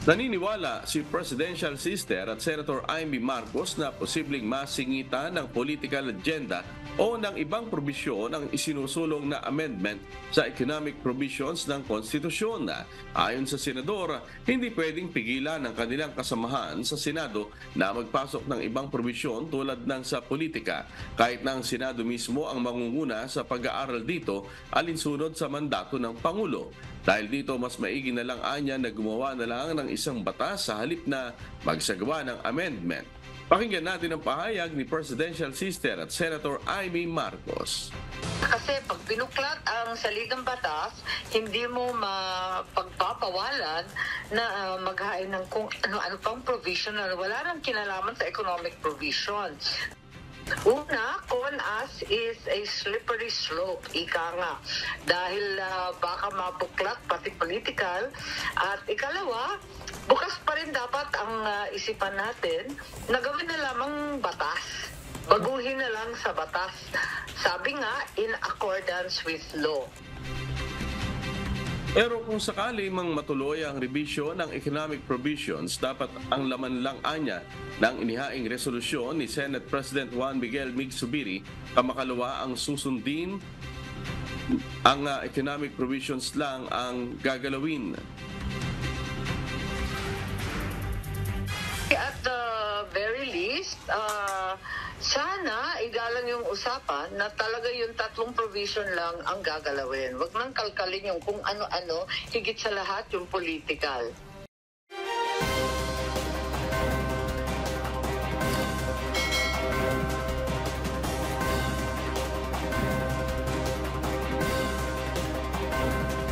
Naniniwala si Presidential Sister at Senator Amy Marcos na posibleng masingitan ng political agenda o ng ibang probisyon ang isinusulong na amendment sa economic provisions ng konstitusyon. Ayon sa senador, hindi pwedeng pigilan ng kanilang kasamahan sa Senado na magpasok ng ibang probisyon tulad ng sa politika, kahit na ang Senado mismo ang mangunguna sa pag-aaral dito alinsunod sa mandato ng Pangulo. Dahil dito, mas maigi na lang anya na gumawa na lang ng isang batas sa halip na magsagawa ng amendment. Pakinggan natin ang pahayag ni Presidential Sister at Senator Amy Marcos. Kasi pag binuklat ang saligang batas, hindi mo mapagpapawalan na maghain ng kung ano-ano pang provision na wala nang kinalaman sa economic provision. Una, CONAS is a slippery slope, ika nga. Dahil baka mabuklat, pati political. At ikalawa, bukas pa rin dapat ang isipan natin na gawin na lamang batas. Baguhin na lang sa batas. Sabi nga, in accordance with law. Pero kung sakali mang matuloy ang revision ng economic provisions, dapat ang laman lang anya ng inihaing resolusyon ni Senate President Juan Miguel Mig Zubiri kamakalawa ang susundin, ang economic provisions lang ang gagalawin. At the very least, sana igalang yung usapan na talaga yung tatlong provision lang ang gagalawin. Huwag nang kalkalin yung kung ano-ano, higit sa lahat yung political.